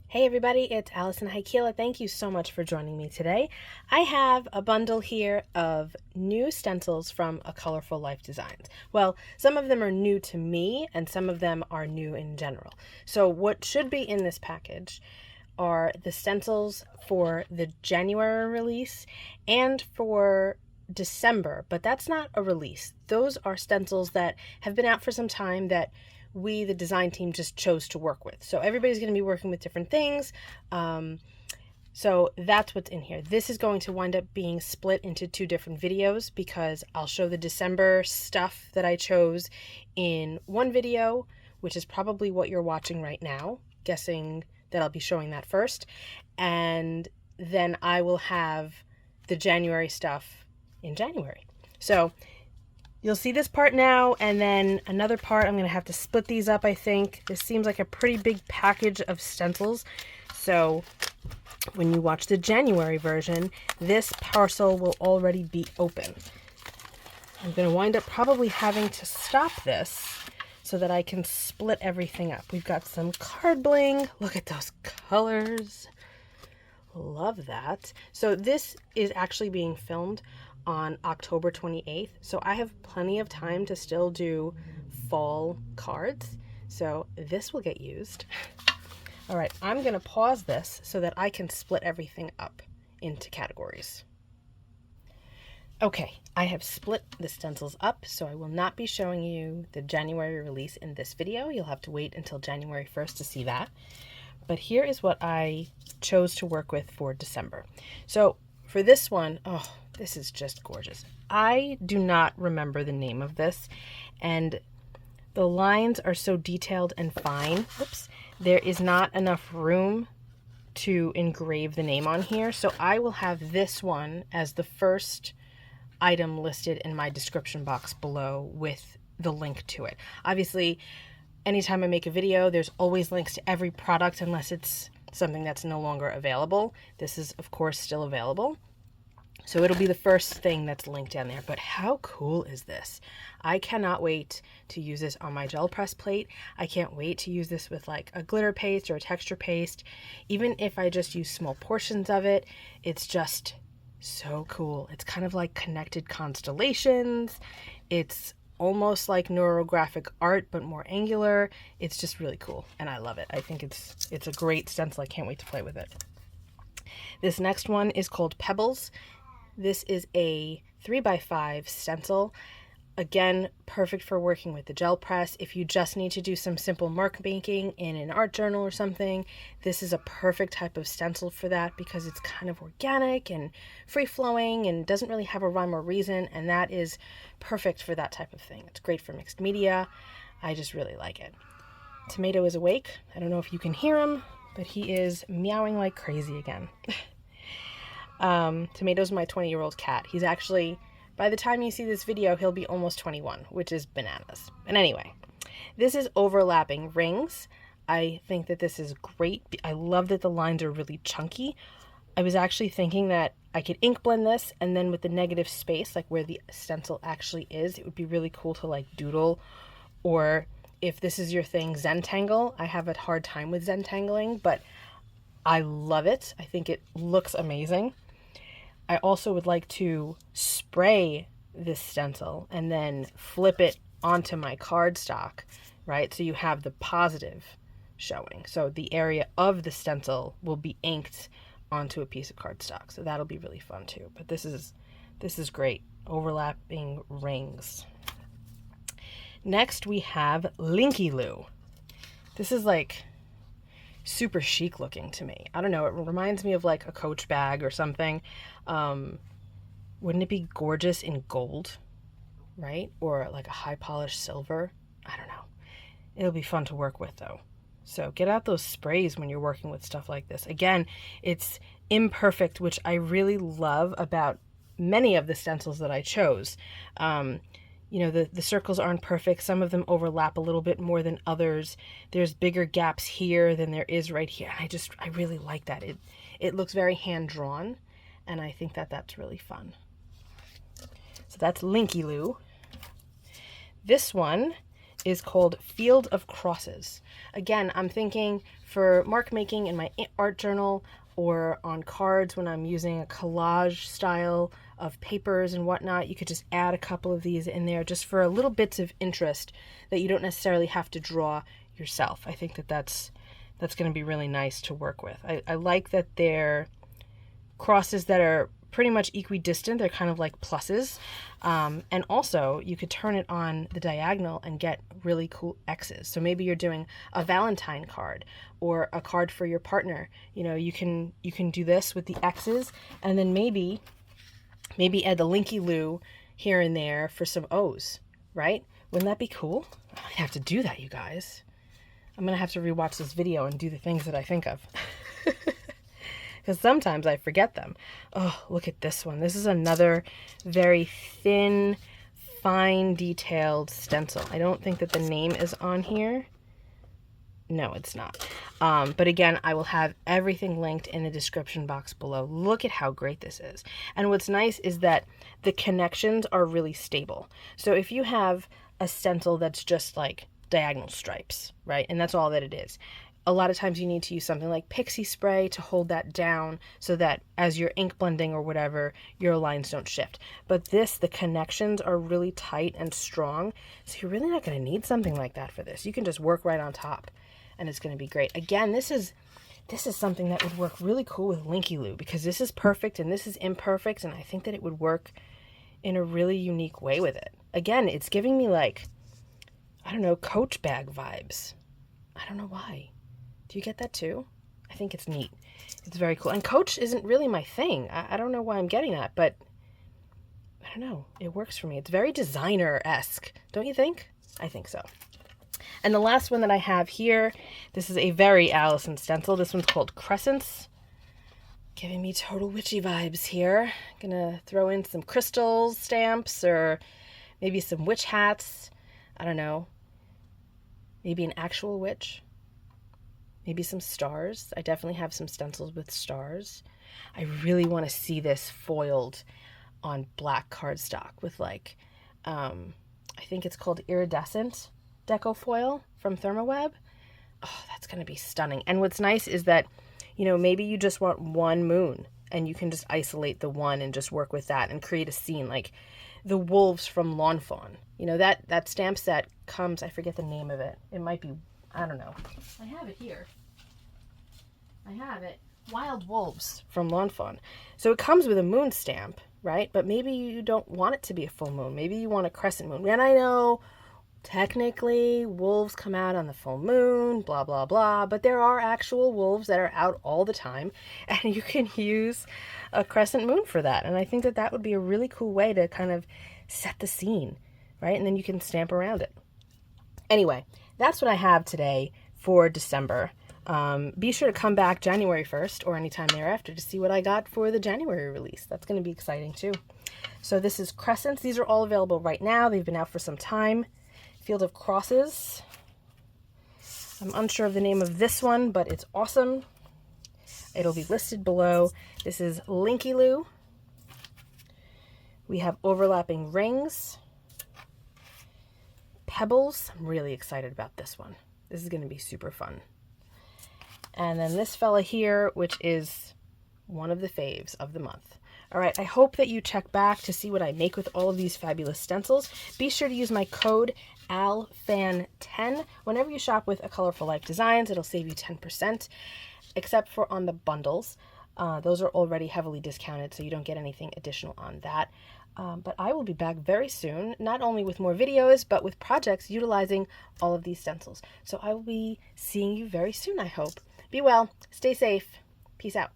Hey everybody, it's Alison Heikkila. Thank you so much for joining me today. I have a bundle here of new stencils from A Colorful Life Designs. Well, some of them are new to me and some of them are new in general. So what should be in this package are the stencils for the January release and for December, but that's not a release. Those are stencils that have been out for some time that we, the design team, just chose to work with. So everybody's going to be working with different things. So that's what's in here. This is going to wind up being split into two different videos because I'll show the December stuff that I chose in one video, which is probably what you're watching right now, guessing that I'll be showing that first. And then I will have the January stuff in January. So you'll see this part now, and then another part, I'm going to have to split these up, I think. This seems like a pretty big package of stencils. So when you watch the January version, this parcel will already be open. I'm going to wind up probably having to stop this so that I can split everything up. We've got some card bling. Look at those colors. Love that. So this is actually being filmed on October 28th. So I have plenty of time to still do fall cards. So this will get used. All right, I'm going to pause this so that I can split everything up into categories. Okay, I have split the stencils up, so I will not be showing you the January release in this video. You'll have to wait until January 1st to see that. But here is what I chose to work with for December. So for this one, oh, this is just gorgeous. I do not remember the name of this, and the lines are so detailed and fine. Oops, there is not enough room to engrave the name on here, so I will have this one as the first item listed in my description box below with the link to it. Obviously, anytime I make a video, there's always links to every product unless it's something that's no longer available. This is, of course, still available. So it'll be the first thing that's linked down there. But how cool is this? I cannot wait to use this on my gel press plate. I can't wait to use this with like a glitter paste or a texture paste. Even if I just use small portions of it, it's just so cool. It's kind of like connected constellations. It's almost like neurographic art, but more angular. It's just really cool, and I love it. I think it's a great stencil. I can't wait to play with it. This next one is called Pebbles. This is a 3x5 stencil. Again, perfect for working with the gel press. If you just need to do some simple mark making in an art journal or something, this is a perfect type of stencil for that because it's kind of organic and free-flowing and doesn't really have a rhyme or reason, and that is perfect for that type of thing. It's great for mixed media. I just really like it. Tomato is awake. I don't know if you can hear him, but he is meowing like crazy again. Tomato's my 20-year-old cat. He's actually, by the time you see this video, he'll be almost 21, which is bananas. And anyway, this is overlapping rings. I think that this is great. I love that the lines are really chunky. I was actually thinking that I could ink blend this, and then with the negative space, like where the stencil actually is, it would be really cool to like doodle, or if this is your thing, Zentangle. I have a hard time with Zentangling, but I love it. I think it looks amazing. I also would like to spray this stencil and then flip it onto my cardstock, right? So you have the positive showing. So the area of the stencil will be inked onto a piece of cardstock. So that'll be really fun too. But this is great. Overlapping rings. Next we have Linky Loo. This is like super chic looking to me. I don't know, it reminds me of like a Coach bag or something. Wouldn't it be gorgeous in gold, right? Or like a high polished silver? I don't know. It'll be fun to work with though. So get out those sprays when you're working with stuff like this. Again, it's imperfect, which I really love about many of the stencils that I chose. You know, the circles aren't perfect. Some of them overlap a little bit more than others. There's bigger gaps here than there is right here. And I really like that. It looks very hand-drawn, and I think that that's really fun. So that's Linky Loo. This one is called Field of Crosses. Again, I'm thinking for mark making in my art journal or on cards when I'm using a collage style of papers and whatnot. You could just add a couple of these in there just for little bits of interest that you don't necessarily have to draw yourself. I think that that's going to be really nice to work with. I like that they're crosses that are pretty much equidistant. They're kind of like pluses. And also you could turn it on the diagonal and get really cool X's. So maybe you're doing a Valentine card or a card for your partner. You know, you can do this with the X's, and then maybe add the Linky Loo here and there for some O's, right? Wouldn't that be cool? I have to do that, you guys. I'm going to have to rewatch this video and do the things that I think of. Because sometimes I forget them. Oh, look at this one. This is another very thin, fine, detailed stencil. I don't think that the name is on here. No, it's not. But again, I will have everything linked in the description box below. Look at how great this is. And what's nice is that the connections are really stable. So if you have a stencil that's just like diagonal stripes, right? And that's all that it is. A lot of times you need to use something like pixie spray to hold that down so that as you're ink blending or whatever, your lines don't shift. But this, the connections are really tight and strong. So you're really not going to need something like that for this. You can just work right on top and it's going to be great. Again, this is something that would work really cool with Linky Loo because this is perfect and this is imperfect. And I think that it would work in a really unique way with it. Again, it's giving me like, I don't know, Coach bag vibes. I don't know why. Do you get that too? I think it's neat. It's very cool. And Coach isn't really my thing. I don't know why I'm getting that, but I don't know. It works for me. It's very designer-esque. Don't you think? I think so. And the last one that I have here, this is a very Alison stencil. This one's called Crescents. Giving me total witchy vibes here. Gonna throw in some crystals, stamps, or maybe some witch hats. I don't know. Maybe an actual witch. Maybe some stars. I definitely have some stencils with stars. I really want to see this foiled on black cardstock with like, I think it's called iridescent deco foil from Thermoweb. Oh, that's going to be stunning. And what's nice is that, you know, maybe you just want one moon and you can just isolate the one and just work with that and create a scene like the wolves from Lawn Fawn. You know, that stamp set comes, I forget the name of it. It might be, I don't know. I have it here. I have it. Wild Wolves from Lawn Fawn. So it comes with a moon stamp, right? But maybe you don't want it to be a full moon. Maybe you want a crescent moon. And I know technically wolves come out on the full moon, blah, blah, blah. But there are actual wolves that are out all the time. And you can use a crescent moon for that. And I think that that would be a really cool way to kind of set the scene, right? And then you can stamp around it. Anyway, that's what I have today for December. Be sure to come back January 1st or anytime thereafter to see what I got for the January release. That's going to be exciting too. So this is Crescents. These are all available right now. They've been out for some time. Field of Crosses. I'm unsure of the name of this one, but it's awesome. It'll be listed below. This is Linky Loo. We have overlapping rings. Pebbles. I'm really excited about this one. This is going to be super fun. And then this fella here, which is one of the faves of the month. All right, I hope that you check back to see what I make with all of these fabulous stencils. Be sure to use my code ALFAN10. Whenever you shop with A Colorful Life Designs, it'll save you 10%, except for on the bundles. Those are already heavily discounted, so you don't get anything additional on that. But I will be back very soon, not only with more videos, but with projects utilizing all of these stencils. So I will be seeing you very soon, I hope. Be well, stay safe, peace out.